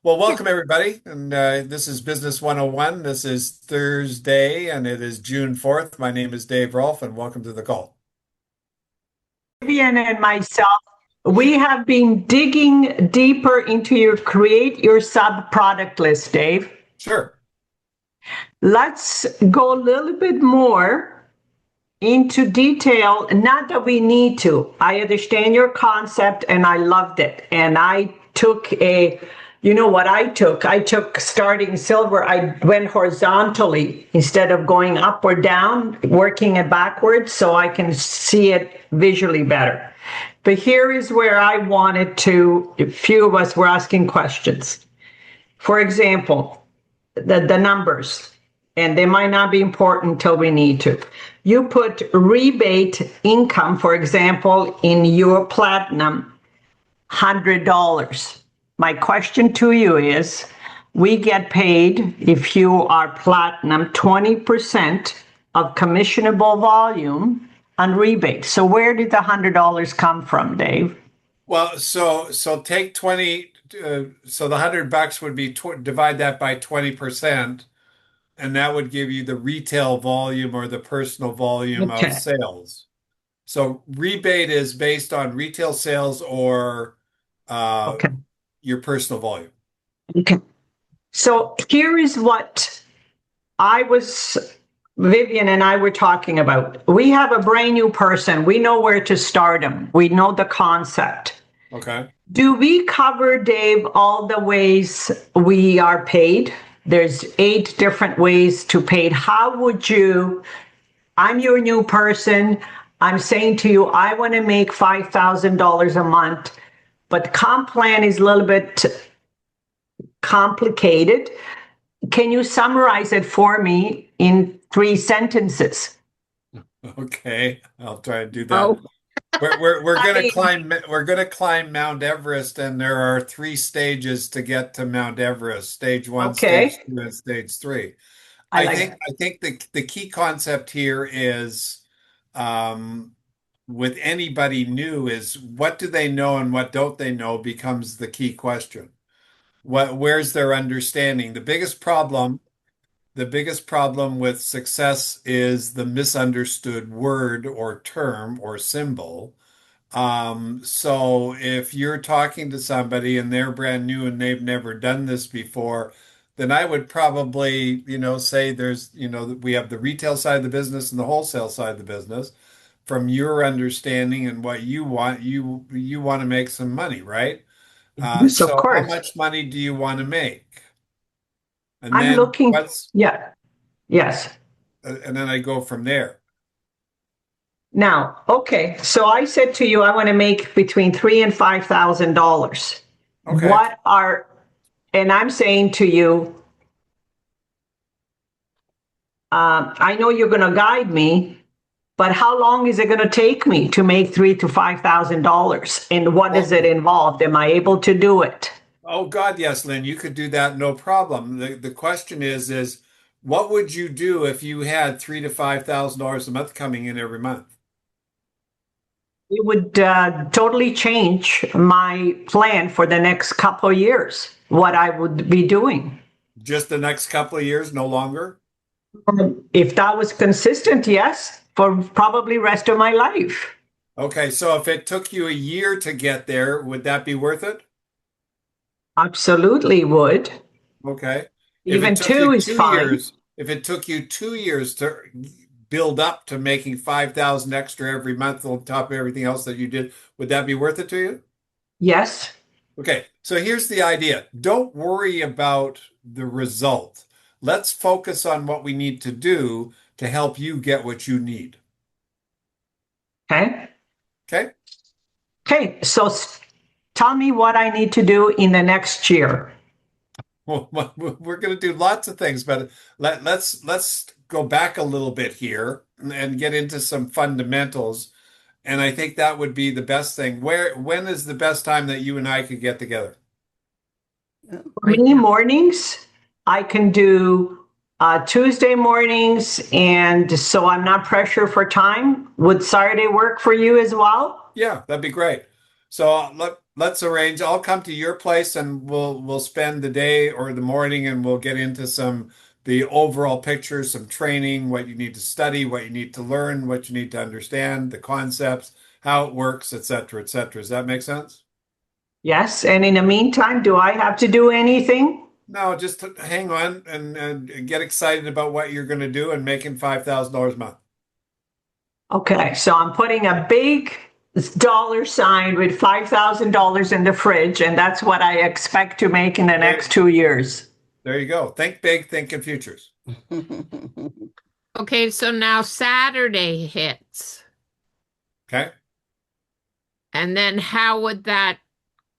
Well, welcome everybody. And this is Business 101. This is Thursday and it is June 4th. My name is Dave Rolfe and welcome to the call. Vivian and myself, we have been digging deeper into your create your sub product list, Dave. Sure. Let's go a little bit more into detail. Not that we need to. I understand your concept and I loved it. And I took you know what I took? I took starting silver. I went horizontally instead of going up or down, working it backwards so I can see it visually better. But here is where I wanted to, a few of us were asking questions. For example, the numbers, and they might not be important until we need to. You put rebate income, for example, in your platinum, $100. My question to you is, we get paid, if you are platinum, 20% of commissionable volume on rebate. So where did the $100 come from, Dave? Well, so take 20, so the $100 would be divide that by 20%, and that would give you the retail volume or the personal volume of Okay. sales. So rebate is based on retail sales or uh, Okay. your personal volume. Okay. So here is what Vivian and I were talking about. We have a brand new person. We know where to start them. We know the concept. Okay. Do we cover, Dave, all the ways we are paid? There's 8 different ways to paid. How would you, I'm your new person. I'm saying to you, I want to make $5,000 a month, but the comp plan is a little bit complicated. Can you summarize it for me in 3 sentences? Okay. I'll try to do that. Oh, We're I gonna mean, climb Mount Everest, and there are 3 stages to get to Mount Everest: stage 1, stage okay. 2, and stage 3. I I like think it. I think the key concept here is um, with anybody new is what do they know and what don't they know becomes the key question. Where's their understanding? The biggest problem with success is the misunderstood word or term or symbol. So if you're talking to somebody and they're brand new and they've never done this before, then I would probably, say we have the retail side of the business and the wholesale side of the business. From your understanding and what you want, you want to make some money, right? Yes, of So how course. much money do you want to make? And I'm then looking, yeah, yes. I go from there. Now, okay, so I said to you, I want to make between $3,000 and $5,000. Okay. What are, and I'm saying to you, I know you're going to guide me, but how long is it going to take me to make $3,000 to $5,000? And what does it Well, involve? Am I able to do it? oh God, yes, Lynn, you could do that, no problem. The question is what would you do if you had $3,000 to $5,000 a month coming in every month? It would totally change my plan for the next couple of years, what I would be doing. Just the next couple of years, no longer? If that was consistent, yes, for probably rest of my life. Okay, so if it took you a year to get there, would that be worth it? Absolutely would. Okay. If it Even took 2 you is two fine. years, if it took you 2 years to build up to making 5,000 extra every month on top of everything else that you did, would that be worth it to you? Yes. Okay, so here's the idea. Don't worry about the result. Let's focus on what we need to do to help you get what you need. Okay. Okay? Okay. So tell me what I need to do in the next year. Well, we're going to do lots of things, but let's go back a little bit here and get into some fundamentals. And I think that would be the best thing. When is the best time that you and I could get together? For me, mornings, I can do Tuesday mornings, and so I'm not pressure for time. Would Saturday work for you as well? Yeah, that'd be great. So let's arrange. I'll come to your place and we'll spend the day or the morning and we'll get into the overall picture, some training, what you need to study, what you need to learn, what you need to understand, the concepts, how it works, et cetera, et cetera. Does that make sense? Yes, and in the meantime, do I have to do anything? No, just hang on and get excited about what you're going to do and making $5,000 a month. Okay, so I'm putting a big dollar sign with $5,000 in the fridge, and that's what I expect to make in the There, next 2 years. there you go. Think big, think in futures. Okay, so now Saturday hits. Okay. And then how would that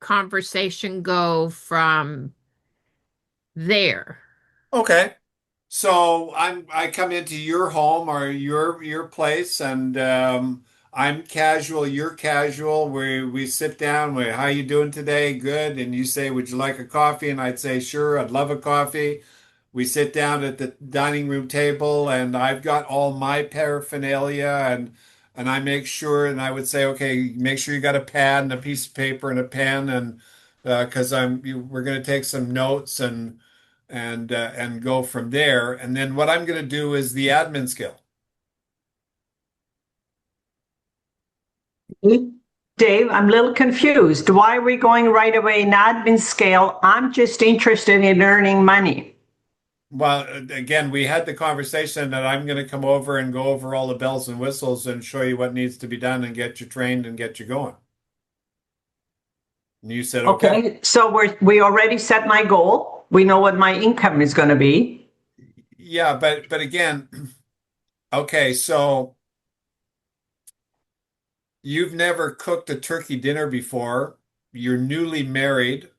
conversation go from there? Okay. So I come into your home or your place and I'm casual, you're casual. We sit down, how you doing today? Good. And you say, would you like a coffee? And I'd say, sure, I'd love a coffee. We sit down at the dining room table and I've got all my paraphernalia and I make sure and I would say, okay, make sure you got a pad and a piece of paper and a pen and because we're going to take some notes and go from there. And then what I'm going to do is the admin skill. Dave, I'm a little confused. Why are we going right away in admin scale? I'm just interested in earning money. Well, again, we had the conversation that I'm going to come over and go over all the bells and whistles and show you what needs to be done and get you trained and get you going. And you said, okay. Okay, so we already set my goal. We know what my income is going to be. Yeah, but again, okay, so you've never cooked a turkey dinner before. You're newly married.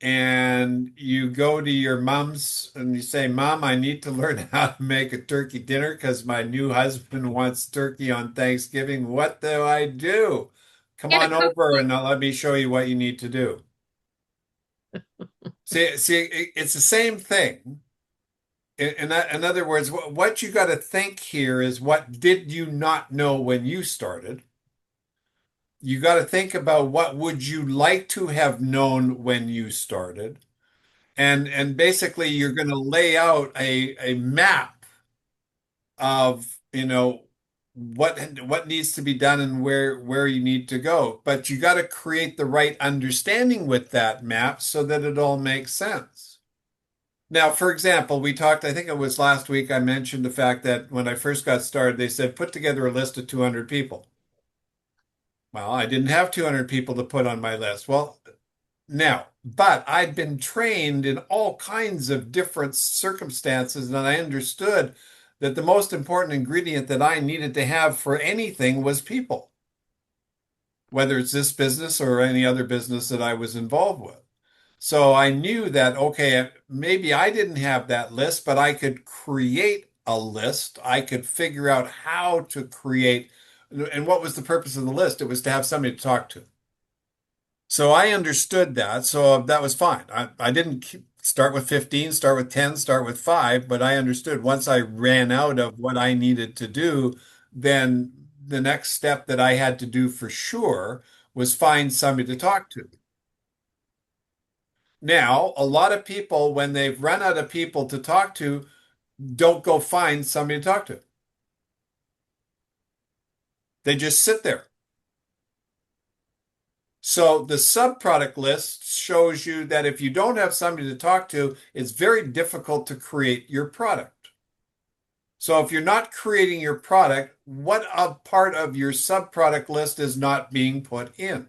And you go to your mom's and you say, Mom, I need to learn how to make a turkey dinner because my new husband wants turkey on Thanksgiving. What do I do? Come Get a on over cookbook. and let me show you what you need to do. See, it's the same thing. In other words, what you got to think here is what did you not know when you started? You got to think about what would you like to have known when you started? And basically you're going to lay out a map of what needs to be done and where you need to go, but you got to create the right understanding with that map so that it all makes sense. Now, for example, we talked, I think it was last week, I mentioned the fact that when I first got started, they said put together a list of 200 people. Well, I didn't have 200 people to put on my list. Well, now, but I'd been trained in all kinds of different circumstances, and I understood that the most important ingredient that I needed to have for anything was people, whether it's this business or any other business that I was involved with. So I knew that, okay, maybe I didn't have that list, but I could create a list. I could figure out how to create. And what was the purpose of the list? It was to have somebody to talk to. So I understood that. So that was fine. I didn't start with 15, start with 10, start with five, but I understood once I ran out of what I needed to do, then the next step that I had to do for sure was find somebody to talk to. Now, a lot of people, when they've run out of people to talk to, don't go find somebody to talk to. They just sit there. So the subproduct list shows you that if you don't have somebody to talk to, it's very difficult to create your product. So if you're not creating your product, what a part of your subproduct list is not being put in?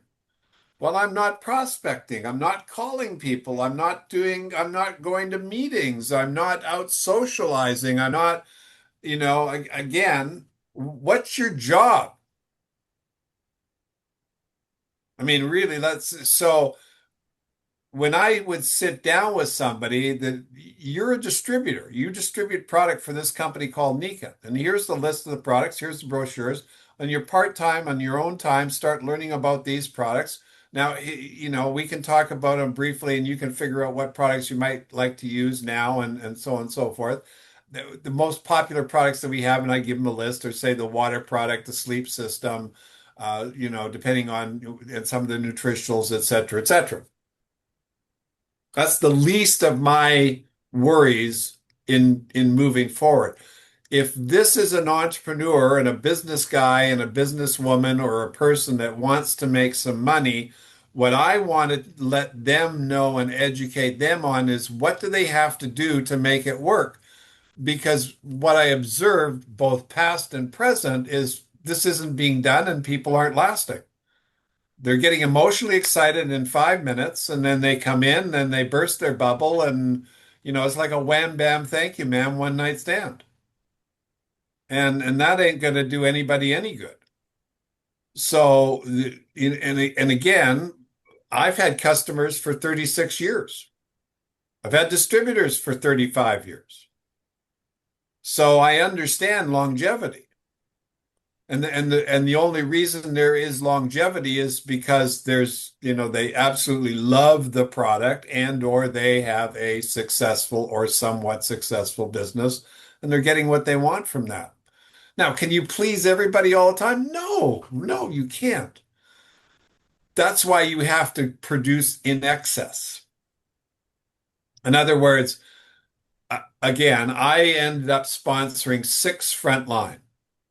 Well, I'm not prospecting. I'm not calling people. I'm not going to meetings. I'm not out socializing. I'm not, again, what's your job? I mean, really, so when I would sit down with somebody that you're a distributor, you distribute product for this company called Nika. And here's the list of the products, here's the brochures. On your part-time, on your own time, start learning about these products. Now, we can talk about them briefly and you can figure out what products you might like to use now and so on and so forth. The most popular products that we have, and I give them a list, or say the water product, the sleep system, depending on and some of the nutritionals, et cetera, et cetera. That's the least of my worries in moving forward. If this is an entrepreneur and a business guy and a businesswoman or a person that wants to make some money, what I want to let them know and educate them on is what do they have to do to make it work? Because what I observed, both past and present, is this isn't being done and people aren't lasting. They're getting emotionally excited in 5 minutes and then they come in and they burst their bubble and it's like a wham bam, thank you, ma'am, one night stand. And that ain't going to do anybody any good. So, and again, I've had customers for 36 years. I've had distributors for 35 years. So I understand longevity. And the only reason there is longevity is because they absolutely love the product and or they have a successful or somewhat successful business and they're getting what they want from that. Now, can you please everybody all the time? No, no, you can't. That's why you have to produce in excess. In other words, again, I ended up sponsoring 6 frontline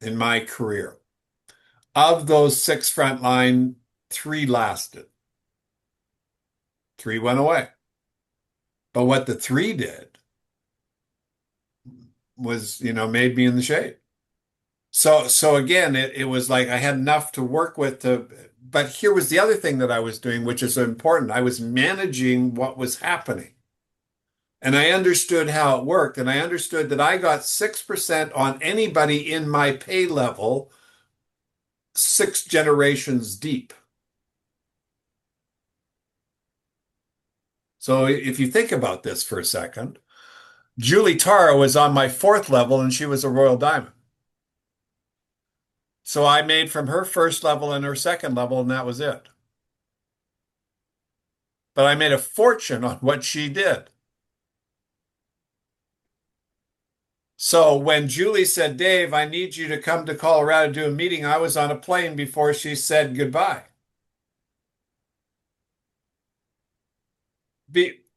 in my career. Of those 6 frontline, 3 lasted. 3 went away. But what the 3 did was, made me in the shade. So again, it was like I had enough to work with but here was the other thing that I was doing, which is important. I was managing what was happening. And I understood how it worked. And I understood that I got 6% on anybody in my pay level 6 generations deep. So if you think about this for a second, Julie Tara was on my 4th level and she was a Royal Diamond. So I made from her 1st level and her 2nd level, and that was it. But I made a fortune on what she did. So when Julie said, Dave, I need you to come to Colorado to do a meeting, I was on a plane before she said goodbye.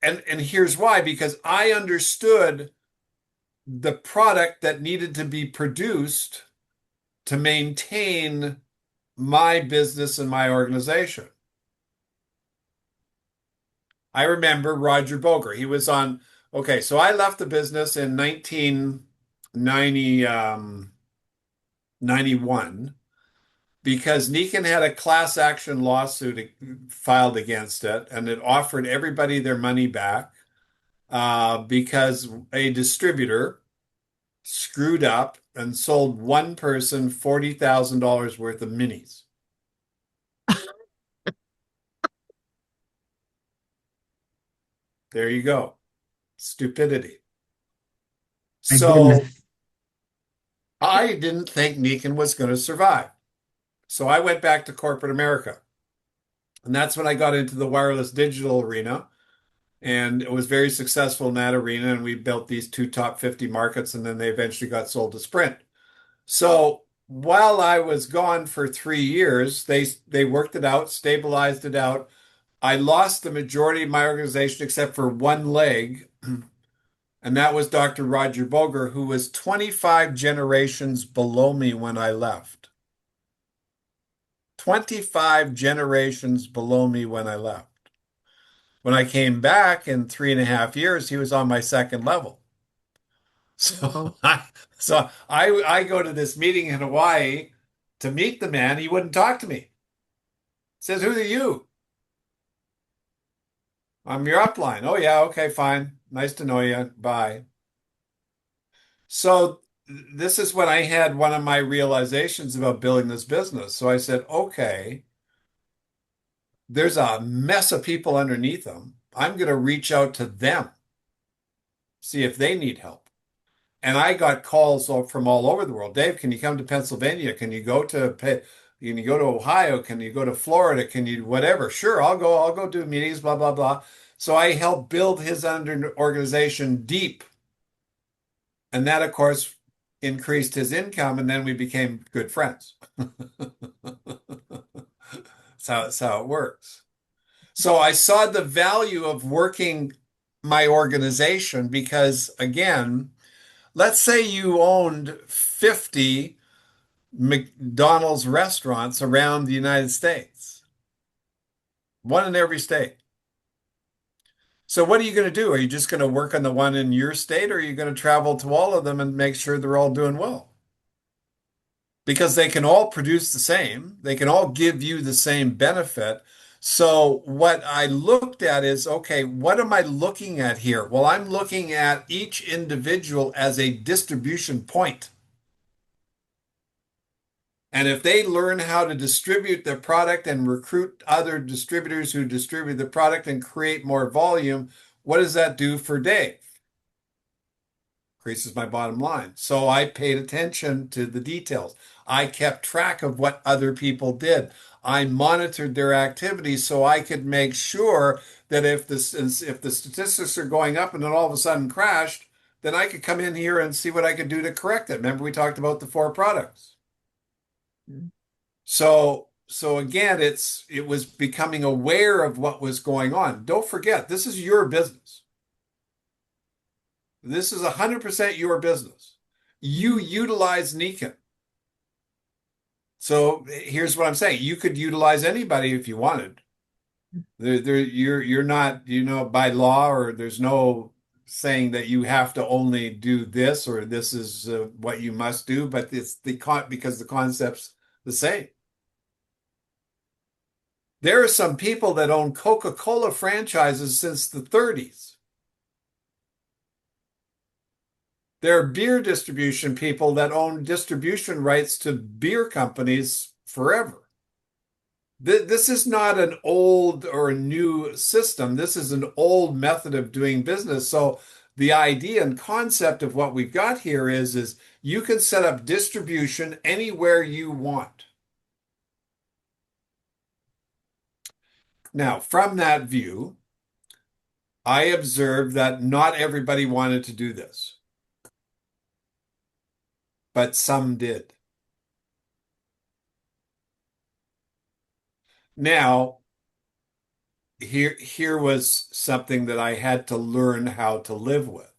And here's why, because I understood the product that needed to be produced to maintain my business and my organization. I remember Roger Boger. He was on, okay, so I left the business in 1991 because Nikon had a class action lawsuit filed against it, and it offered everybody their money back because a distributor screwed up and sold one person $40,000 worth of minis. There you go. Stupidity. My So goodness. I didn't think Nikon was going to survive. So I went back to corporate America. And that's when I got into the wireless digital arena. And it was very successful in that arena. And we built these 2 top 50 markets, and then they eventually got sold to Sprint. So while I was gone for 3 years, they worked it out, stabilized it out. I lost the majority of my organization except for one leg, and that was Dr. Roger Boger, who was 25 generations below me when I left. 25 generations below me when I left. When I came back in 3.5 years, he was on my 2nd level. So I go to this meeting in Hawaii to meet the man. He wouldn't talk to me. He says, "Who are you?" "I'm your upline." "Oh yeah, okay, fine. Nice to know you. Bye." So this is when I had one of my realizations about building this business. So I said, okay, there's a mess of people underneath them. I'm going to reach out to them, see if they need help. And I got calls from all over the world. "Dave, can you come to Pennsylvania? Can you go to Ohio? Can you go to Florida? Can you whatever?" "Sure, I'll go do meetings, blah, blah, blah." So I helped build his organization deep. And that, of course, increased his income, and then we became good friends. That's how it works. So I saw the value of working my organization because, again, let's say you owned 50 McDonald's restaurants around the United States, one in every state. So what are you going to do? Are you just going to work on the one in your state, or are you going to travel to all of them and make sure they're all doing well? Because they can all produce the same, they can all give you the same benefit. So what I looked at is, okay, what am I looking at here? Well, I'm looking at each individual as a distribution point. And if they learn how to distribute their product and recruit other distributors who distribute the product and create more volume, what does that do for Dave? Increases my bottom line. So I paid attention to the details. I kept track of what other people did. I monitored their activities so I could make sure that if the statistics are going up and then all of a sudden crashed, then I could come in here and see what I could do to correct it. Remember, we talked about the four products. So again, it was becoming aware of what was going on. Don't forget, this is your business. This is 100% your business. You utilize Nikken. So here's what I'm saying. You could utilize anybody if you wanted. You're not, by law, or there's no saying that you have to only do this or this is what you must do, but it's because the concept's the same. There are some people that own Coca-Cola franchises since the 30s. There are beer distribution people that own distribution rights to beer companies forever. This is not an old or a new system. This is an old method of doing business. So the idea and concept of what we've got here is you can set up distribution anywhere you want. Now, from that view, I observed that not everybody wanted to do this, but some did. Now, here was something that I had to learn how to live with.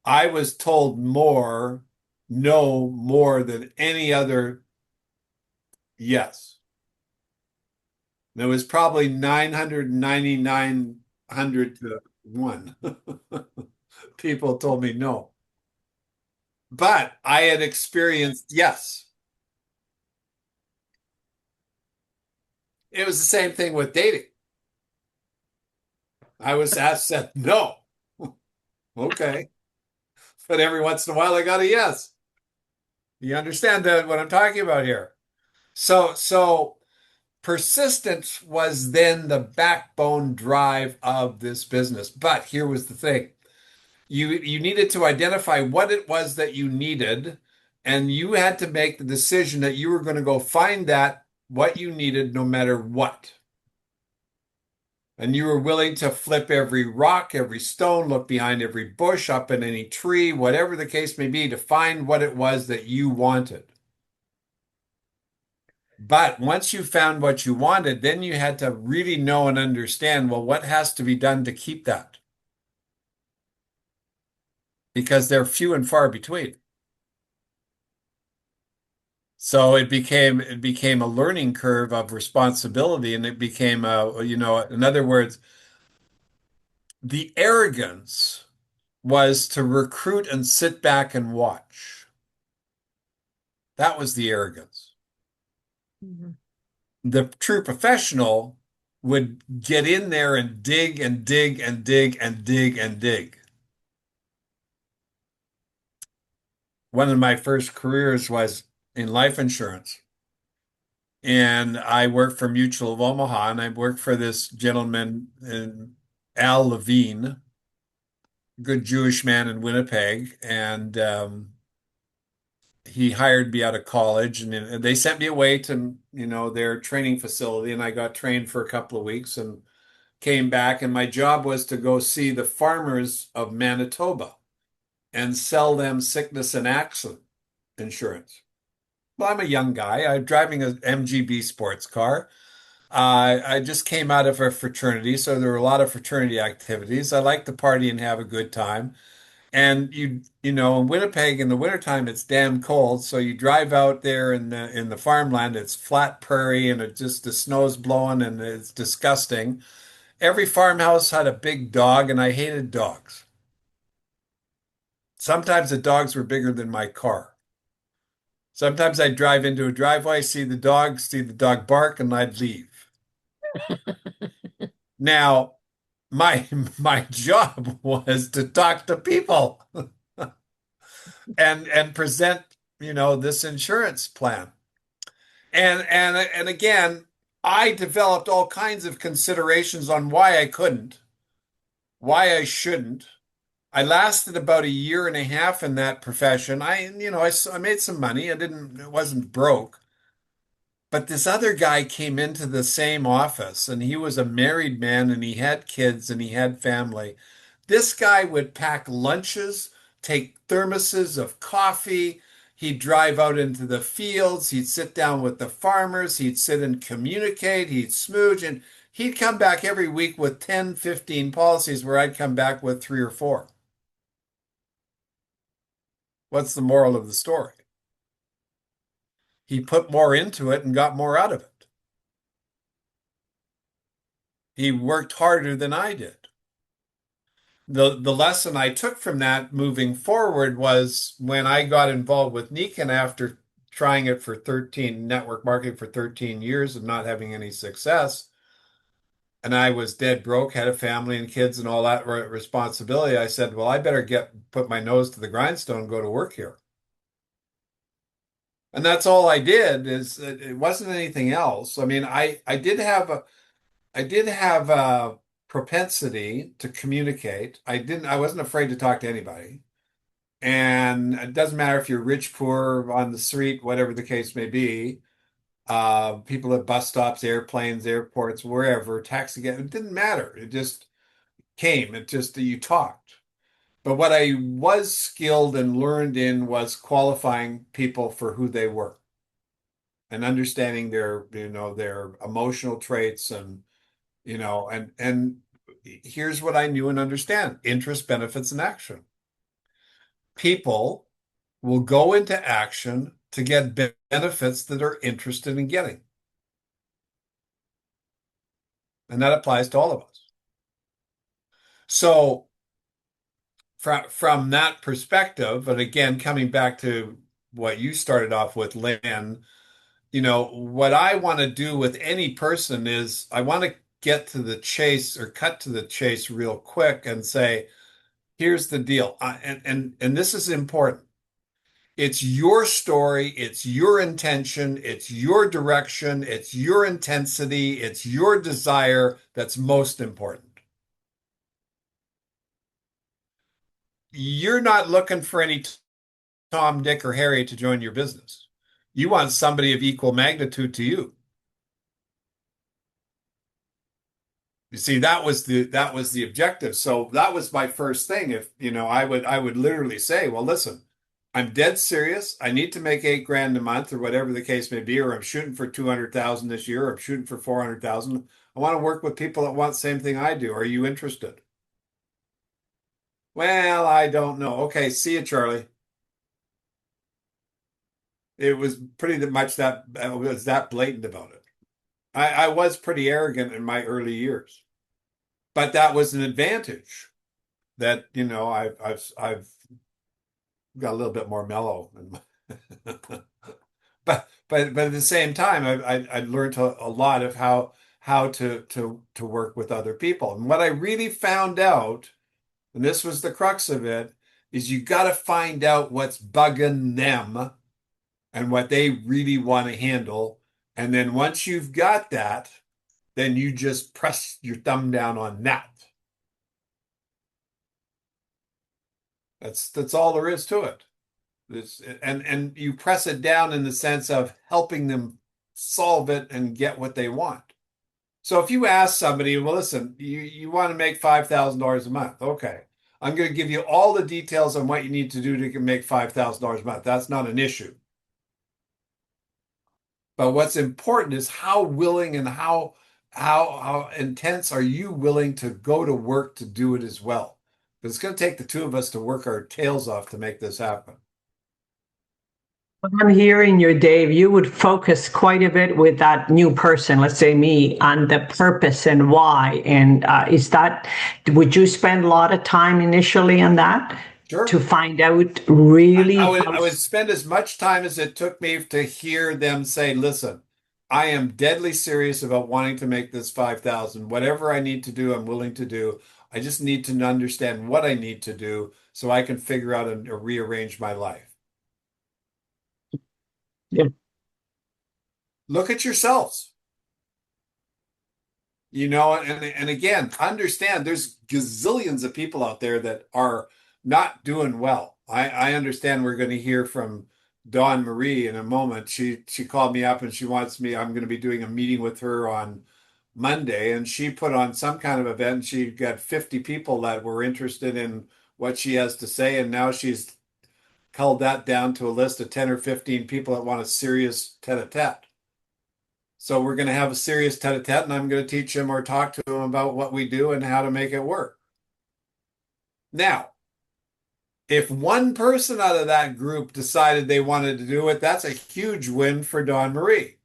I was told no more than any other yes. There was probably 999 to 1. People told me no. But I had experienced yes. It was the same thing with dating. I was asked, said no. Okay. But every once in a while I got a yes. You understand what I'm talking about here? So persistence was then the backbone drive of this business. But here was the thing. You needed to identify what it was that you needed, and you had to make the decision that you were going to go find what you needed no matter what. And you were willing to flip every rock, every stone, look behind every bush, up in any tree, whatever the case may be, to find what it was that you wanted. But once you found what you wanted, then you had to really know and understand, well, what has to be done to keep that? Because they're few and far between. So it became a learning curve of responsibility, and it became in other words, the arrogance was to recruit and sit back and watch. That was the arrogance. Mm-hmm. The true professional would get in there and dig and dig and dig and dig and dig. One of my first careers was in life insurance. And I worked for Mutual of Omaha, and I worked for this gentleman, Al Levine, good Jewish man in Winnipeg. And he hired me out of college, and they sent me away to, their training facility, and I got trained for a couple of weeks and came back, and my job was to go see the farmers of Manitoba. and sell them sickness and accident insurance. Well, I'm a young guy. I'm driving a MGB sports car. I just came out of a fraternity, so there were a lot of fraternity activities. I like to party and have a good time. And you know, in Winnipeg in the wintertime, it's damn cold. So you drive out there in the farmland, it's flat prairie and the snow's blowing and it's disgusting. Every farmhouse had a big dog, and I hated dogs. Sometimes the dogs were bigger than my car. Sometimes I'd drive into a driveway, see the dog bark, and I'd leave. Now, my my job was to talk to people and present, you know, this insurance plan. And again, I developed all kinds of considerations on why I couldn't, why I shouldn't. I lasted about a year and a half in that profession. I made some money. It wasn't broke. But this other guy came into the same office and he was a married man and he had kids and he had family. This guy would pack lunches, take thermoses of coffee. He'd drive out into the fields. He'd sit down with the farmers. He'd sit and communicate. He'd smooch. And he'd come back every week with 10, 15 policies where I'd come back with three or four. What's the moral of the story? He put more into it and got more out of it. He worked harder than I did. The lesson I took from that moving forward was when I got involved with Nikon after trying it for 13 network marketing for 13 years and not having any success, and I was dead broke, had a family and kids and all that responsibility. I said, well, I better put my nose to the grindstone and go to work here. And that's all I did. It wasn't anything else. I mean, I did have a propensity to communicate. I wasn't afraid to talk to anybody. And it doesn't matter if you're rich, poor, on the street, whatever the case may be. People at bus stops, airplanes, airports, wherever, taxi, it didn't matter. It just came. It just, you talked. But what I was skilled and learned in was qualifying people for who they were and understanding their emotional traits and here's what I knew and understand: interest, benefits, and action. People will go into action to get benefits that they're interested in getting. And that applies to all of us. So from that perspective, and again, coming back to what you started off with, Lynn, what I want to do with any person is I want to get to the chase or cut to the chase real quick and say, here's the deal. And this is important. It's your story, it's your intention, it's your direction, it's your intensity, it's your desire that's most important. You're not looking for any Tom, Dick, or Harry to join your business. You want somebody of equal magnitude to you. You see, that was the objective. So that was my first thing. If, I would literally say, well, listen, I'm dead serious. I need to make 8 grand a month or whatever the case may be, or I'm shooting for 200,000 this year, or I'm shooting for 400,000. I want to work with people that want the same thing I do. Are you interested? Well, I don't know. Okay, see you, Charlie. It was pretty much that I was that blatant about it. I was pretty arrogant in my early years, but that was an advantage that, I've got a little bit more mellow. But at the same time, I learned a lot of how to work with other people. And what I really found out, and this was the crux of it, is you got to find out what's bugging them and what they really want to handle. And then once you've got that, then you just press your thumb down on that. That's all there is to it. And you press it down in the sense of helping them solve it and get what they want. So if you ask somebody, well, listen, you want to make $5,000 a month. Okay. I'm going to give you all the details on what you need to do to make $5,000 a month. That's not an issue. But what's important is how willing and how intense are you willing to go to work to do it as well? Because it's going to take the two of us to work our tails off to make this happen. I'm hearing you, Dave. You would focus quite a bit with that new person, let's say me, on the purpose and why. And would you spend a lot of time initially on that Sure. to find out really I would spend as much time as it took me to hear them say, listen, I am deadly serious about wanting to make this 5,000. Whatever I need to do, I'm willing to do. I just need to understand what I need to do so I can figure out and rearrange my life. Yeah. Look at yourselves. And again, understand there's gazillions of people out there that are not doing well. I understand we're going to hear from Dawn Marie in a moment. She called me up and I'm going to be doing a meeting with her on Monday, and she put on some kind of event. She got 50 people that were interested in what she has to say, and now she's culled that down to a list of 10 or 15 people that want a serious tete-a-tete. So we're going to have a serious tete-a-tete, and I'm going to teach him or talk to him about what we do and how to make it work. Now, if one person out of that group decided they wanted to do it, that's a huge win for Dawn Marie.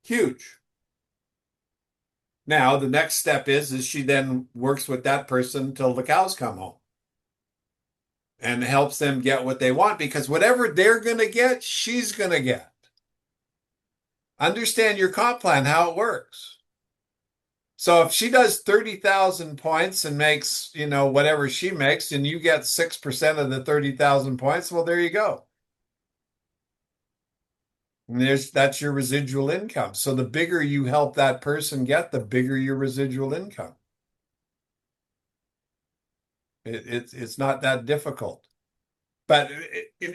Huge. Now, the next step is she then works with that person till the cows come home and helps them get what they want, because whatever they're going to get, she's going to get. Understand your comp plan, how it works. So if she does 30,000 points and makes, whatever she makes, and you get 6% of the 30,000 points, well, there you go. And that's your residual income. So the bigger you help that person get, the bigger your residual income. It's not that difficult. But,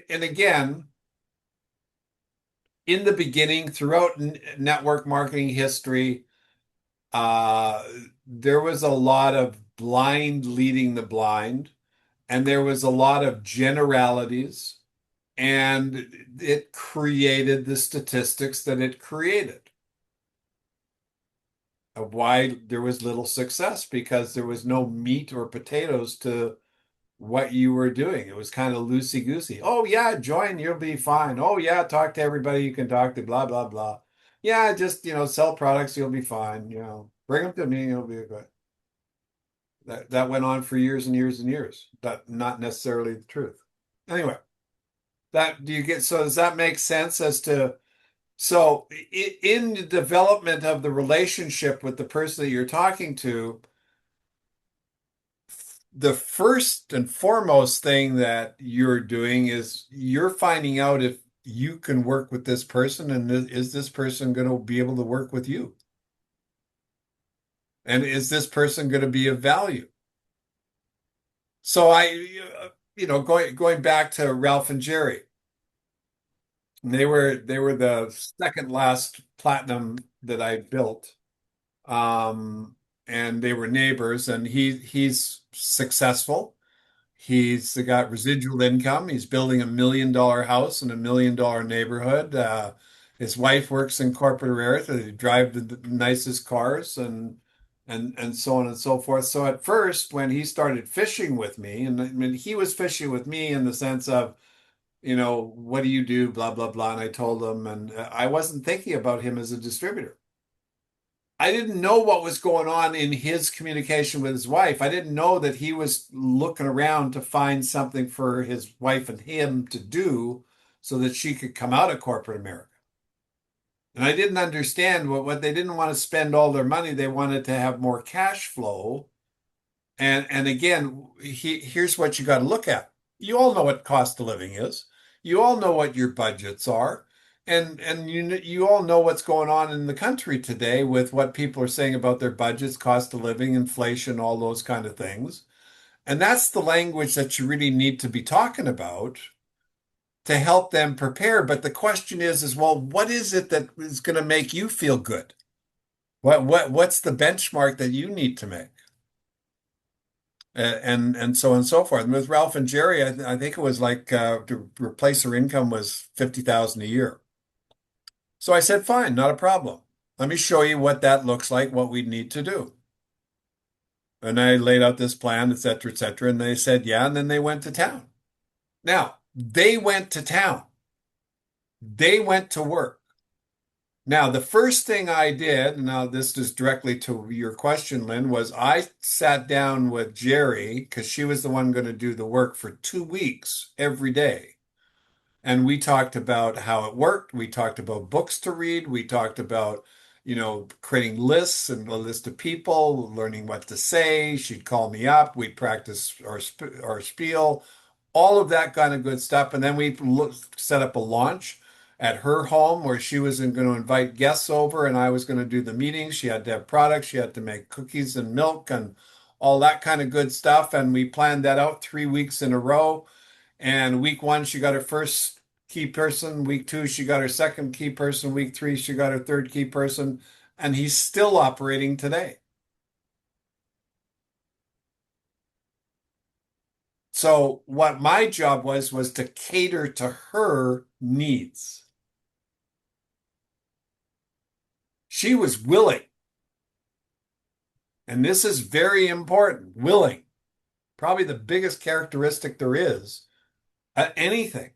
and again, in the beginning, throughout network marketing history, there was a lot of blind leading the blind, and there was a lot of generalities, and it created the statistics that it created of why there was little success, because there was no meat or potatoes to what you were doing. It was kind of loosey-goosey. Oh yeah, join, you'll be fine. Oh yeah, talk to everybody you can talk to, blah, blah, blah. Yeah, just, sell products, you'll be fine. Bring them to me, you'll be good. That went on for years and years and years. But not necessarily the truth. Anyway, does that make sense as to, so in the development of the relationship with the person that you're talking to, the first and foremost thing that you're doing is you're finding out if you can work with this person, and is this person going to be able to work with you? And is this person going to be of value? So going back to Ralph and Jerry, they were the second last platinum that I built. And they were neighbors, and he's successful. He's got residual income. He's building $1 million house in $1 million neighborhood. His wife works in corporate America. They drive the nicest cars and so on and so forth. So at first, when he started fishing with me, and I mean, he was fishing with me in the sense of, what do you do, blah, blah, blah. And I told him, and I wasn't thinking about him as a distributor. I didn't know what was going on in his communication with his wife. I didn't know that he was looking around to find something for his wife and him to do so that she could come out of corporate America. And I didn't understand what they didn't want to spend all their money. They wanted to have more cash flow. And again, here's what you got to look at. You all know what cost of living is. You all know what your budgets are. And you all know what's going on in the country today with what people are saying about their budgets, cost of living, inflation, all those kind of things. And that's the language that you really need to be talking about to help them prepare. But the question is, well, what is it that is going to make you feel good? What's the benchmark that you need to make? and so on and so forth. And with Ralph and Jerry, I think it was like to replace her income was 50,000 a year. So I said, fine, not a problem. Let me show you what that looks like, what we need to do. And I laid out this plan, et cetera, et cetera. And they said, yeah. And then they went to town. Now, they went to town. They went to work. Now, the first thing I did, now this is directly to your question, Lynn, was I sat down with Jerry because she was the one going to do the work for 2 weeks every day. And we talked about how it worked. We talked about books to read. We talked about, creating lists and a list of people, learning what to say. She'd call me up. We'd practice our spiel, all of that kind of good stuff. And then we set up a launch at her home where she was going to invite guests over and I was going to do the meetings. She had to have products. She had to make cookies and milk and all that kind of good stuff. And we planned that out 3 weeks in a row. And week one, she got her first key person. Week two, she got her second key person. Week three, she got her third key person. And he's still operating today. So what my job was to cater to her needs. She was willing. And this is very important, willing. Probably the biggest characteristic there is at anything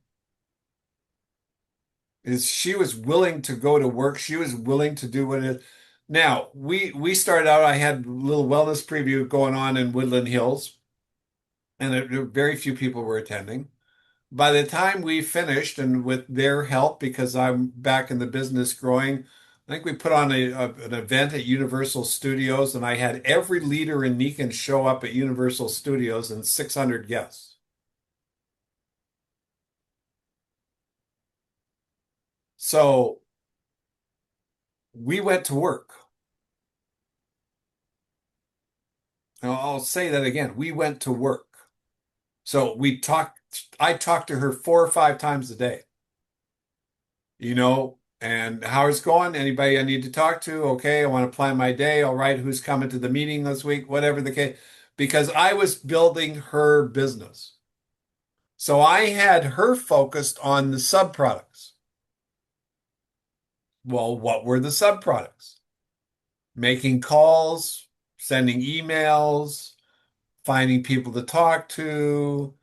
is she was willing to go to work. She was willing to do what it is. Now, we started out, I had a little wellness preview going on in Woodland Hills, and very few people were attending. By the time we finished, and with their help, because I'm back in the business growing, I think we put on an event at Universal Studios, and I had every leader in Nican show up at Universal Studios and 600 guests. So we went to work. Now, I'll say that again. We went to work. So I talked to her 4 or 5 times a day, and how it's going. Anybody I need to talk to? Okay, I want to plan my day. All right, who's coming to the meeting this week? Whatever the case, because I was building her business. So I had her focused on the subproducts. Well, what were the subproducts? Making calls, sending emails, finding people to talk to,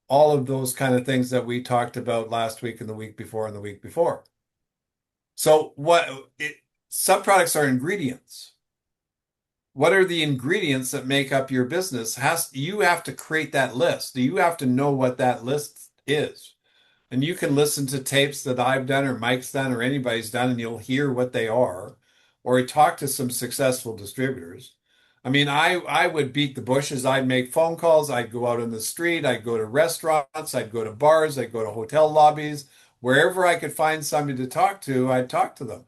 all of those kind of things that we talked about last week and the week before and the week before. So subproducts are ingredients. What are the ingredients that make up your business? You have to create that list. You have to know what that list is. And you can listen to tapes that I've done or Mike's done or anybody's done, and you'll hear what they are, or talk to some successful distributors. I mean, I would beat the bushes. I'd make phone calls. I'd go out on the street. I'd go to restaurants. I'd go to bars. I'd go to hotel lobbies. Wherever I could find somebody to talk to, I'd talk to them.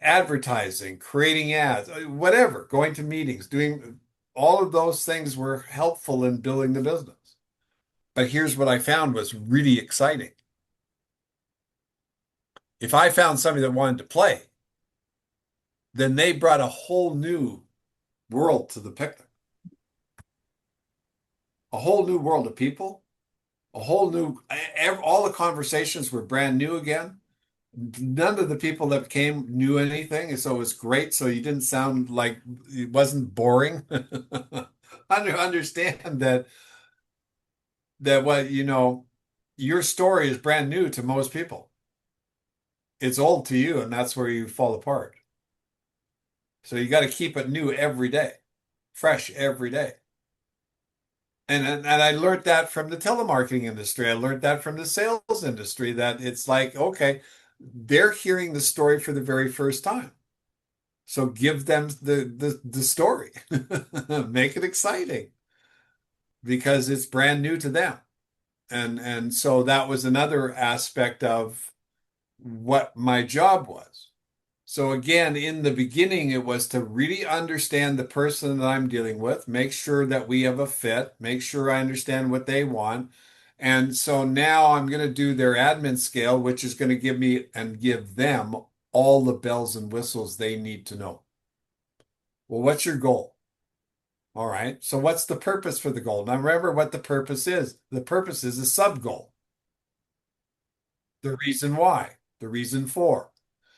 Advertising, creating ads, whatever, going to meetings, doing all of those things were helpful in building the business. But here's what I found was really exciting. If I found somebody that wanted to play, then they brought a whole new world to the picnic. A whole new world of people, all the conversations were brand new again. None of the people that came knew anything, so it was great. So you didn't sound like it wasn't boring. Understand that what your story is brand new to most people. It's old to you, and that's where you fall apart. So you got to keep it new every day, fresh every day. And I learned that from the telemarketing industry. I learned that from the sales industry, that it's like, okay, they're hearing the story for the very first time. So give them the story. Make it exciting because it's brand new to them. And so that was another aspect of what my job was. So again, in the beginning, it was to really understand the person that I'm dealing with, make sure that we have a fit, make sure I understand what they want. And so now I'm going to do their admin scale, which is going to give me and give them all the bells and whistles they need to know. Well, what's your goal? All right. So what's the purpose for the goal? Now remember what the purpose is. The purpose is a sub goal. The reason why, the reason for.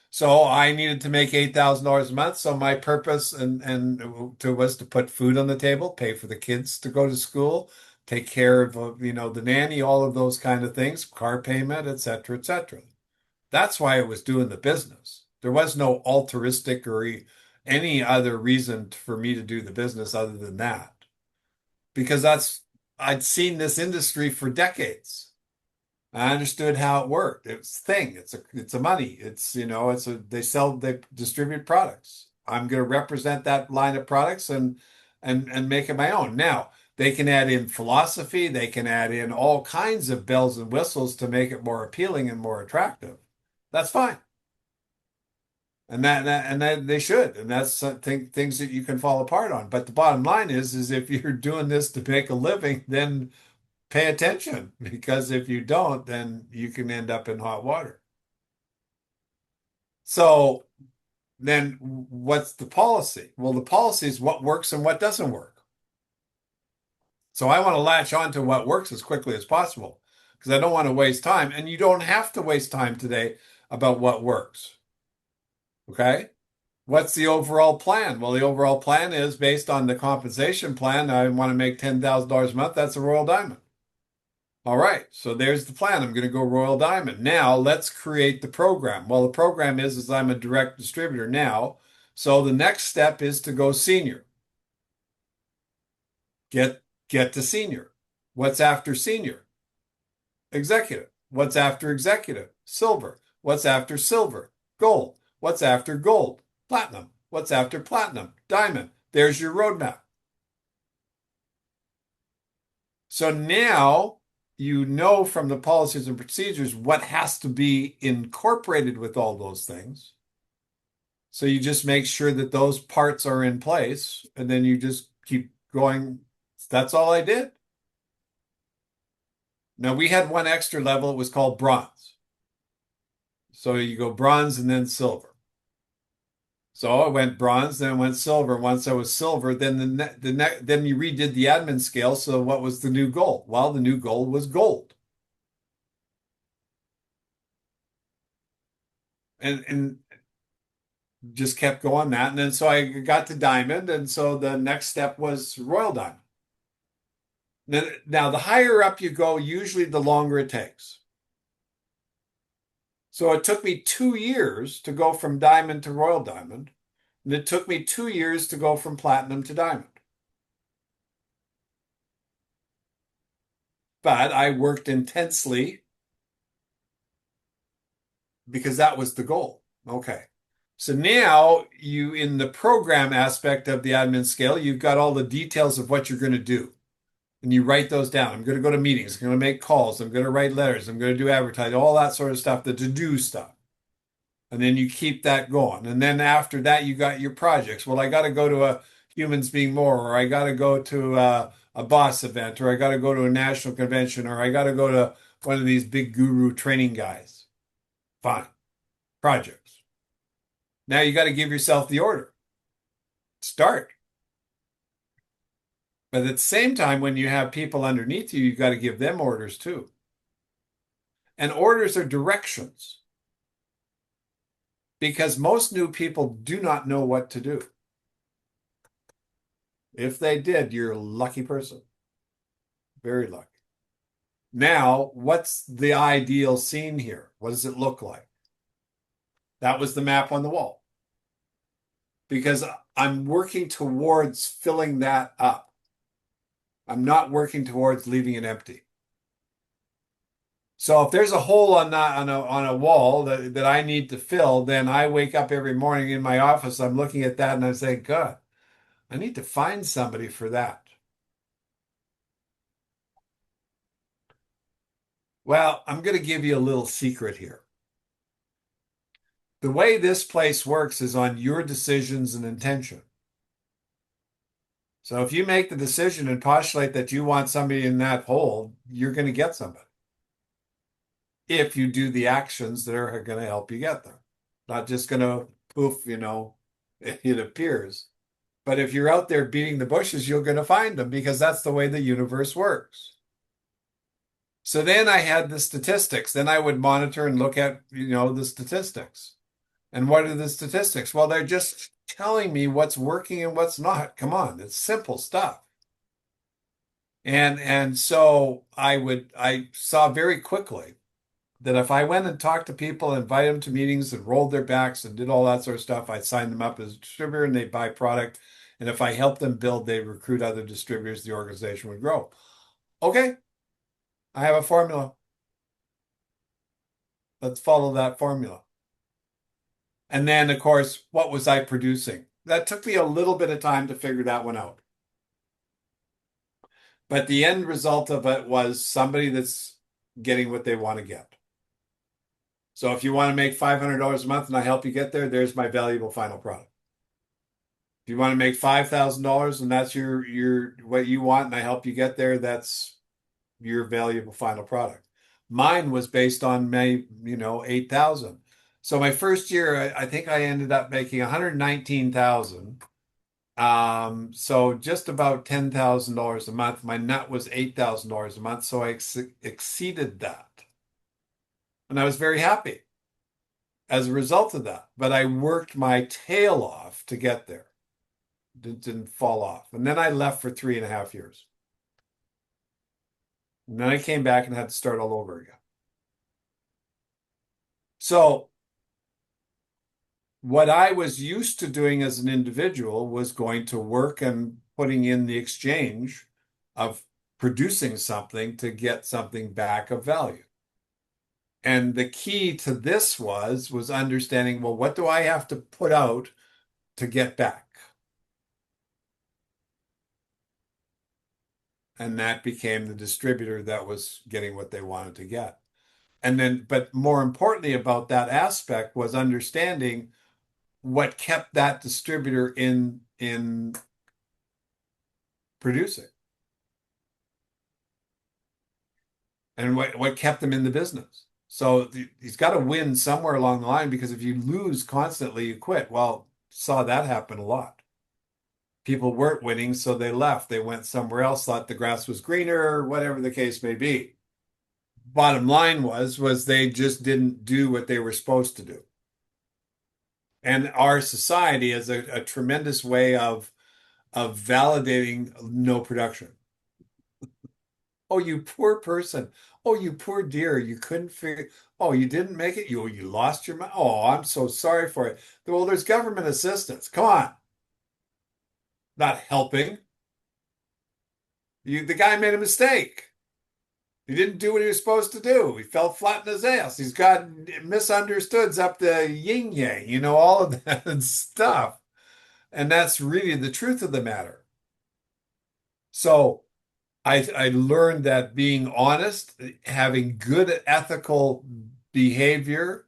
So I needed to make $8,000 a month. So my purpose was to put food on the table, pay for the kids to go to school, take care of the nanny, all of those kind of things, car payment, et cetera, et cetera. That's why I was doing the business. There was no altruistic or any other reason for me to do the business other than that. Because I'd seen this industry for decades. I understood how it worked. It's a thing. It's a money. They distribute products. I'm going to represent that line of products and make it my own. Now, they can add in philosophy, they can add in all kinds of bells and whistles to make it more appealing and more attractive. That's fine. And that they should. And that's something things that you can fall apart on. But the bottom line is if you're doing this to make a living, then pay attention because if you don't, then you can end up in hot water. So then what's the policy? Well, the policy is what works and what doesn't work. So I want to latch on to what works as quickly as possible because I don't want to waste time. And you don't have to waste time today about what works. Okay? What's the overall plan? Well, the overall plan is based on the compensation plan. I want to make $10,000 a month. That's a Royal Diamond. All right, so there's the plan. I'm going to go Royal Diamond. Now let's create the program. Well, the program is I'm a direct distributor now. So the next step is to go senior. Get to senior. What's after senior? Executive. What's after executive? Silver. What's after silver? Gold. What's after gold? Platinum. What's after platinum? Diamond. There's your roadmap. So now you know from the policies and procedures what has to be incorporated with all those things. So you just make sure that those parts are in place, and then you just keep going. That's all I did. Now we had one extra level. It was called bronze. So you go bronze and then silver. So I went bronze, then I went silver. Once I was silver, then then you redid the admin scale. So what was the new goal? Well, the new goal was gold. And just kept going that. And then so I got to diamond, and so the next step was Royal Diamond. Now the higher up you go, usually the longer it takes. So it took me 2 years to go from diamond to Royal Diamond, and it took me 2 years to go from platinum to diamond. But I worked intensely because that was the goal. Okay. So now in the program aspect of the admin scale, you've got all the details of what you're going to do. And you write those down. I'm going to go to meetings. I'm going to make calls. I'm going to write letters. I'm going to do advertising, all that sort of stuff, the to-do stuff. And then you keep that going. And then after that, you got your projects. Well, I got to go to a Humans Being More, or I got to go to a boss event, or I got to go to a national convention, or I got to go to one of these big guru training guys. Fine. Projects. Now you got to give yourself the order. Start. But at the same time, when you have people underneath you, you've got to give them orders too. And orders are directions. Because most new people do not know what to do. If they did, you're a lucky person. Very lucky. Now, what's the ideal scene here? What does it look like? That was the map on the wall. Because I'm working towards filling that up. I'm not working towards leaving it empty. So if there's a hole on a wall that I need to fill, then I wake up every morning in my office, I'm looking at that and I say, God, I need to find somebody for that. Well, I'm going to give you a little secret here. The way this place works is on your decisions and intention. So if you make the decision and postulate that you want somebody in that hole, you're going to get somebody. If you do the actions that are going to help you get there. Not just going to poof, it appears. But if you're out there beating the bushes, you're going to find them because that's the way the universe works. So then I had the statistics. Then I would monitor and look at, the statistics. And what are the statistics? Well, they're just telling me what's working and what's not. Come on, it's simple stuff. And so I saw very quickly that if I went and talked to people, invited them to meetings and rolled their backs and did all that sort of stuff, I'd sign them up as a distributor and they'd buy product. And if I helped them build, they'd recruit other distributors, the organization would grow. Okay, I have a formula. Let's follow that formula. And then, of course, what was I producing? That took me a little bit of time to figure that one out. But the end result of it was somebody that's getting what they want to get. So if you want to make $500 a month and I help you get there, there's my valuable final product. If you want to make $5,000 and that's your what you want and I help you get there, that's your valuable final product. Mine was based on my, 8,000. So my first year, I think I ended up making 119,000. So just about $10,000 a month. My net was $8,000 a month, so I exceeded that. And I was very happy as a result of that. But I worked my tail off to get there. Didn't fall off. And then I left for 3.5 years. And then I came back and had to start all over again. So what I was used to doing as an individual was going to work and putting in the exchange of producing something to get something back of value. And the key to this was understanding, well, what do I have to put out to get back? And that became the distributor that was getting what they wanted to get. And then, but more importantly about that aspect was understanding what kept that distributor in producing and what kept them in the business. So he's got to win somewhere along the line because if you lose constantly, you quit. Well, saw that happen a lot. People weren't winning, so they left. They went somewhere else, thought the grass was greener, whatever the case may be. Bottom line was they just didn't do what they were supposed to do. And our society is a tremendous way of validating no production. Oh, you poor person. Oh, you poor dear. You couldn't figure. Oh, you didn't make it. You lost your mind. Oh, I'm so sorry for it. Well, there's government assistance. Come on. Not helping. The guy made a mistake. He didn't do what he was supposed to do. He fell flat in his ass. He's got misunderstoods up the yin yang, all of that stuff. And that's really the truth of the matter. So I learned that being honest, having good ethical behavior,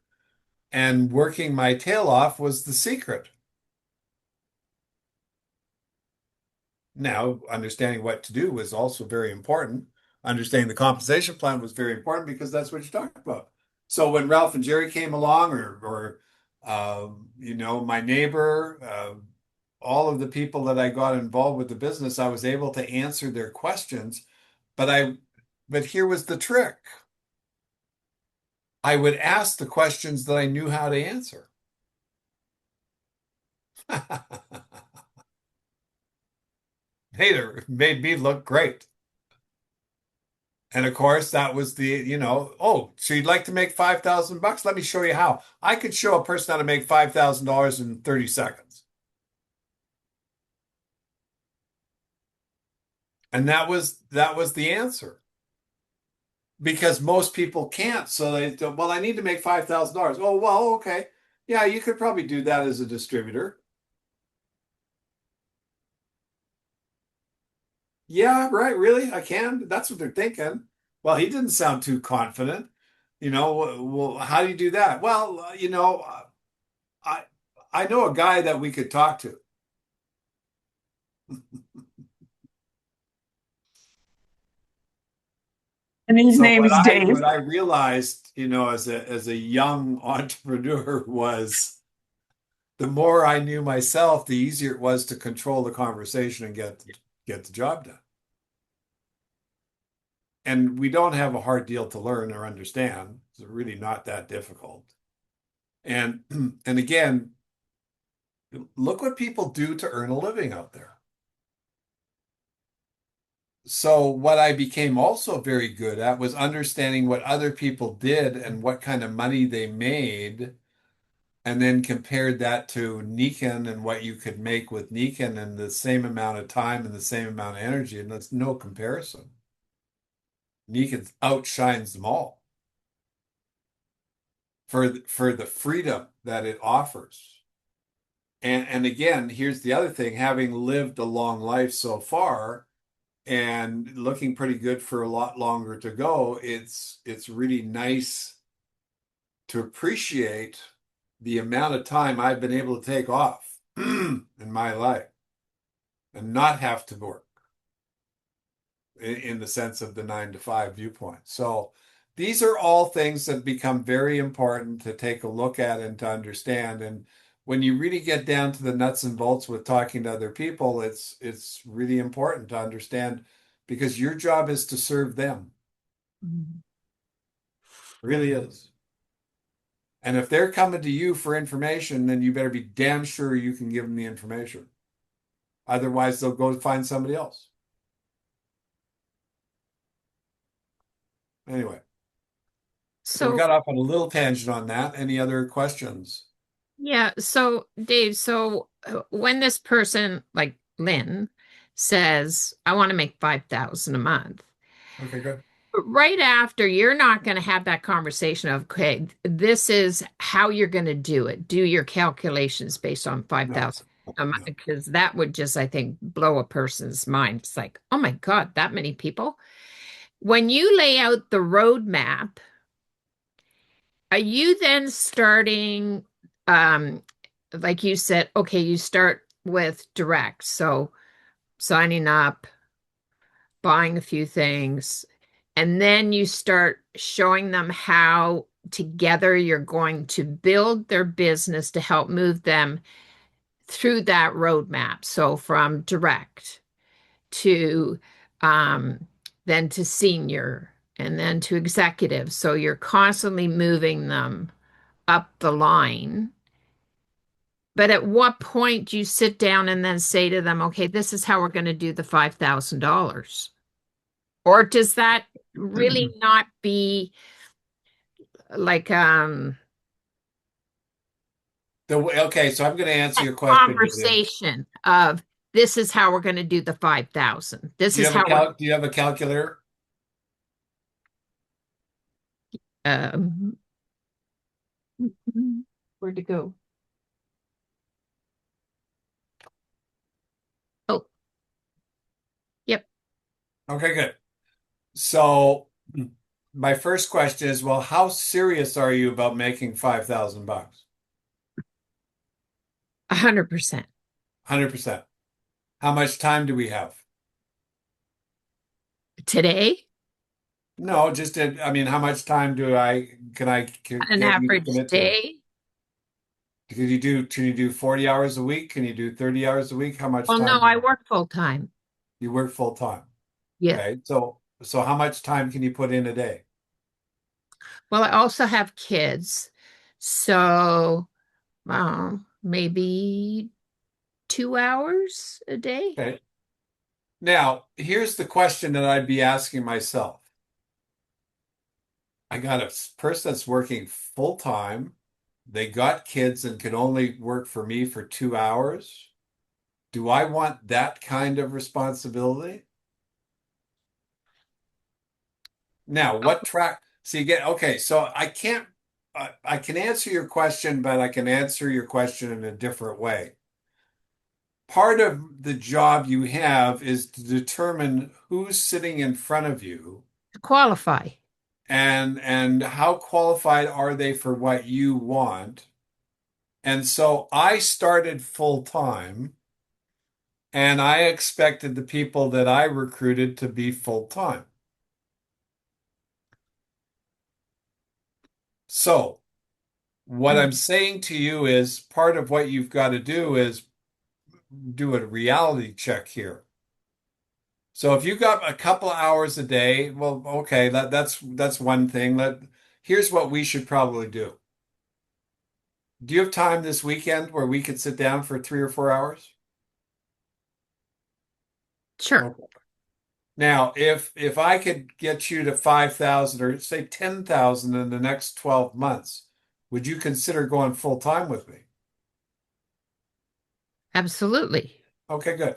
and working my tail off was the secret. Now, understanding what to do was also very important. Understanding the compensation plan was very important because that's what you talked about. So when Ralph and Jerry came along, or my neighbor, all of the people that I got involved with the business, I was able to answer their questions. But here was the trick. I would ask the questions that I knew how to answer. Made me look great. And of course, that was oh, so you'd like to make $5,000? Let me show you how. I could show a person how to make $5,000 in 30 seconds. And that was the answer. Because most people can't. So they go, well, I need to make $5,000. Oh, well, okay. Yeah, you could probably do that as a distributor. Yeah, right, really? I can. That's what they're thinking. Well, he didn't sound too confident. Well, how do you do that? Well, I I know a guy that we could talk to. And his So name is Dave. what I realized, as a young entrepreneur was the more I knew myself, the easier it was to control the conversation and get the job done. And we don't have a hard deal to learn or understand. It's really not that difficult. And and again, look what people do to earn a living out there. So what I became also very good at was understanding what other people did and what kind of money they made, and then compared that to Nikken and what you could make with Nikken in the same amount of time and the same amount of energy, and that's no comparison. Nikken outshines them all for the freedom that it offers. And again, here's the other thing, having lived a long life so far and looking pretty good for a lot longer to go, it's really nice to appreciate the amount of time I've been able to take off in my life and not have to work in the sense of the 9 to 5 viewpoint. So these are all things that become very important to take a look at and to understand. And when you really get down to the nuts and bolts with talking to other people, it's really important to understand because your job is to serve them. Mhm. It really is. And if they're coming to you for information, then you better be damn sure you can give them the information. Otherwise, they'll go find somebody else. Anyway, so we So, got off on a little tangent on that. Any other questions? yeah, so Dave, when this person like Lynn says, I want to make 5,000 a month, Okay, good. right after you're not going to have that conversation of, okay, this is how you're going to do it. Do your calculations based on No, 5,000 a month, no. because that would just, I think, blow a person's mind. It's like, oh my God, that many people. When you lay out the roadmap, are you then starting, um, like you said, okay, you start with direct. So signing up, buying a few things, and then you start showing them how together you're going to build their business to help move them through that roadmap. So from direct to um, then to senior and then to executive. So you're constantly moving them up the line. But at what point do you sit down and then say to them, okay, this is how we're going to do the $5,000? Or does that really not be like Okay, so I'm going to answer a your question, Judith. conversation of this is how we're going to do the 5,000. This Do you is have a how we're do you have a calculator? um where'd it go? Oh, yep. Okay, good. So my first question is, well, how serious are you about making $5,000? 100%. 100%. How much time do we have? Today, No, I mean, how much time can I an get you to average commit to it? day. Can you do 40 hours a week? Can you do 30 hours a week? How much Well, no, time I work full time. you work full time? Yeah. Okay. So how much time can you put in a day? Well, I also have kids. So, maybe 2 hours a day. Okay. Now, here's the question that I'd be asking myself. I got a person that's working full time. They got kids and can only work for me for 2 hours. Do I want that kind of responsibility? Now, what track? See again, okay, so I can answer your question, but I can answer your question in a different way. Part of the job you have is to determine who's sitting in front of you To qualify. and how qualified are they for what you want. And so I started full time and I expected the people that I recruited to be full time. So What I'm saying to you is part of what you've got to do is do a reality check here. So if you got a couple of hours a day, well, okay, that's one thing. Here's what we should probably do. Do you have time this weekend where we could sit down for 3 or 4 hours? Sure. Okay. Now, if I could get you to 5,000 or say 10,000 in the next 12 months, would you consider going full time with me? Absolutely. Okay, good.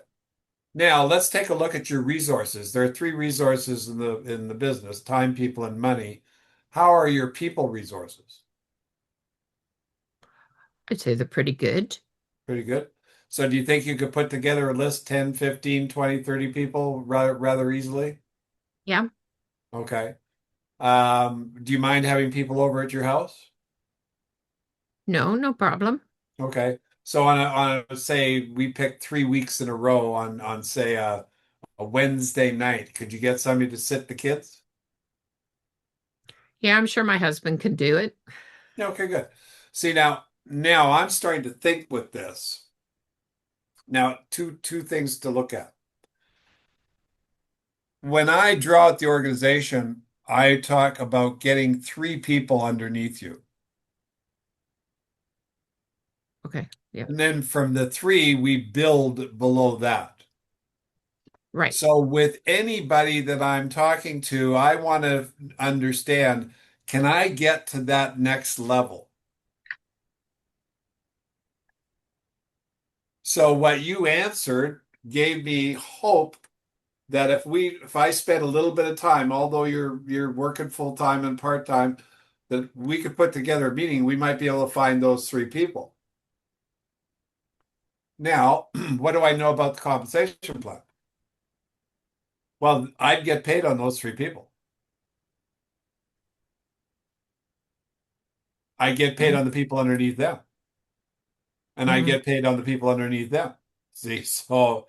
Now let's take a look at your resources. There are three resources in the business: time, people, and money. How are your people resources? I'd say they're pretty good. Pretty good. So do you think you could put together a list, 10, 15, 20, 30 people rather easily? Yeah. Okay. Do you mind having people over at your house? No, no problem. Okay. So on a say we pick 3 weeks in a row on say a Wednesday night, could you get somebody to sit the kids? Yeah, I'm sure my husband can do it. Yeah, okay, good. See now I'm starting to think with this. Now, two things to look at. When I draw out the organization, I talk about getting three people underneath you. Okay. Yeah. And then from the three, we build below that. Right. So with anybody that I'm talking to, I want to understand, can I get to that next level? So what you answered gave me hope that if I spend a little bit of time, although you're working full time and part time, that we could put together a meeting, we might be able to find those three people. Now, what do I know about the compensation plan? Well, I'd get paid on those three people. I get paid on the people underneath them, and I Mm-hmm. get paid on the people underneath them. See, so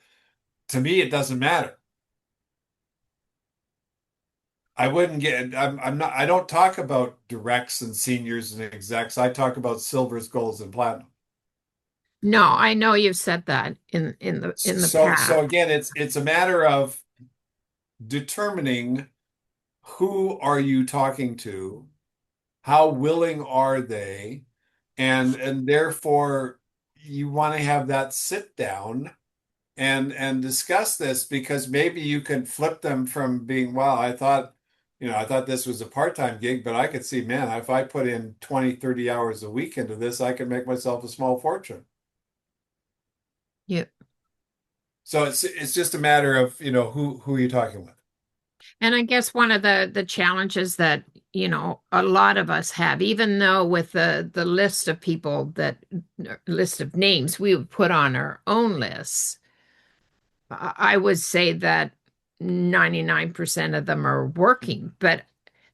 to me, it doesn't matter. I'm not, I don't talk about directs and seniors and execs. I talk about silvers, golds, and platinum. No, I know you've said that in the So past. again, it's a matter of determining who are you talking to, how willing are they, and therefore you want to have that sit down and discuss this because maybe you can flip them from being, wow, I thought this was a part-time gig, but I could see, man, if I put in 20, 30 hours a week into this, I could make myself a small fortune. Yeah. So it's just a matter of, who are you talking with? And I guess one of the challenges that, a lot of us have, even though with the list of people that list of names we would put on our own lists, I would say that 99% of them are working. But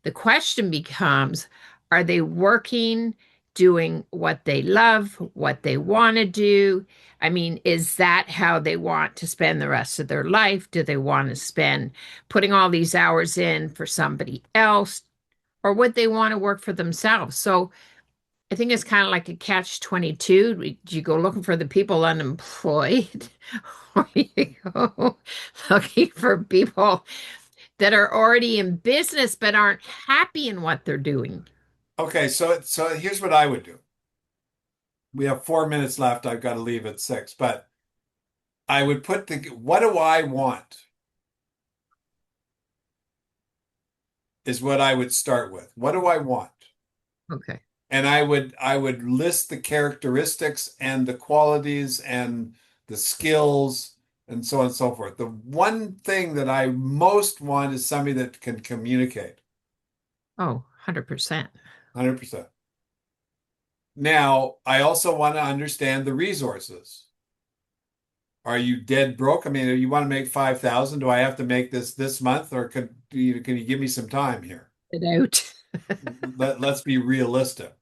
the question becomes, are they working, doing what they love, what they want to do? I mean, is that how they want to spend the rest of their life? Do they want to spend putting all these hours in for somebody else? Or would they want to work for themselves? So I think it's kind of like a catch 22. Do you go looking for the people unemployed? Or you go looking for people that are already in business but aren't happy in what they're doing? Okay, so here's what I would do. We have 4 minutes left. I've got to leave at 6, but I would put what do I want is what I would start with. What do I want? Okay. And I would list the characteristics and the qualities and the skills and so on and so forth. The one thing that I most want is somebody that can communicate Oh, 100%. 100%. Now, I also want to understand the resources. Are you dead broke? I mean, you want to make 5,000? Do I have to make this month, or can you give me some time here? Get out. Let's be realistic.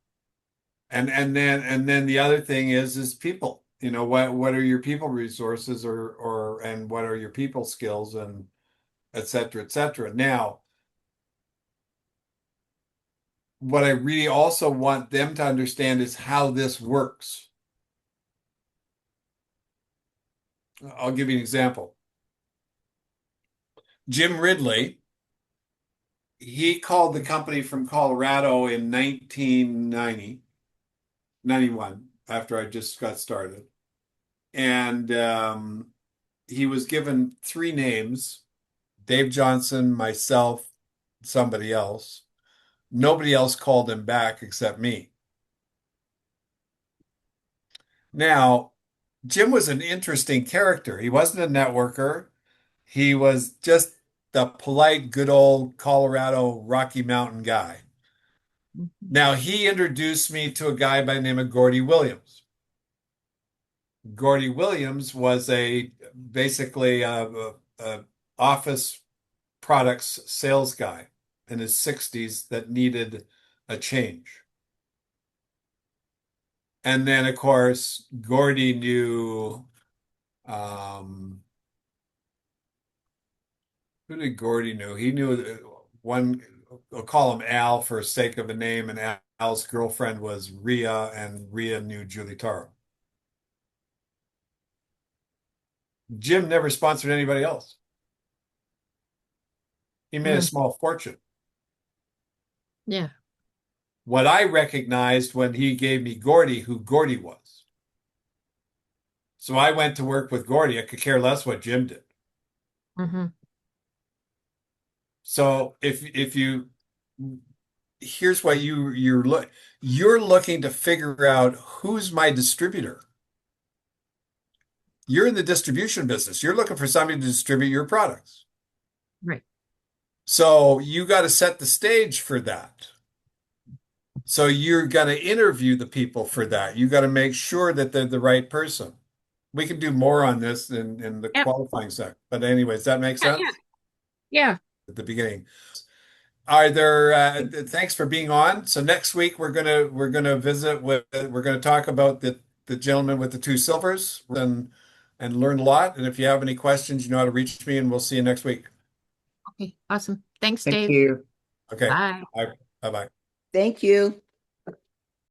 And then the other thing is people. What are your people resources and what are your people skills and et cetera, et cetera. Now, what I really also want them to understand is how this works. I'll give you an example. Jim Ridley, he called the company from Colorado in 1990, 91, after I just got started. And he was given three names: Dave Johnson, myself, somebody else. Nobody else called him back except me. Now, Jim was an interesting character. He wasn't a networker. He was just the polite, good old Colorado Rocky Mountain guy. Now, he introduced me to a guy by the name of Gordy Williams. Gordy Williams was basically a office products sales guy in his 60s that needed a change. And then, of course, Gordy knew, who did Gordy know? He knew one, I'll call him Al for sake of a name, and Al's girlfriend was Rhea, and Rhea knew Julie Taro. Jim never sponsored anybody else. He made a small fortune. Yeah. What I recognized when he gave me Gordy, who Gordy was. So I went to work with Gordy. I could care less what Jim did. Mm-hmm. So if you here's what you're looking to figure out, who's my distributor. You're in the distribution business. You're looking for somebody to distribute your products. Right. So you got to set the stage for that. So you're going to interview the people for that. You got to make sure that they're the right person. We can do more on this in the Yep. qualifying sector. But anyways, that makes Yeah, sense yeah. at the beginning. Are there thanks for being on. So next week we're gonna visit with we're gonna talk about the gentleman with the two silvers and learn a lot. And if you have any questions, you know how to reach me, and we'll see you next week. Okay, awesome. Thanks, Thank Dave. you. Okay. Bye. Bye. Bye-bye. Thank you.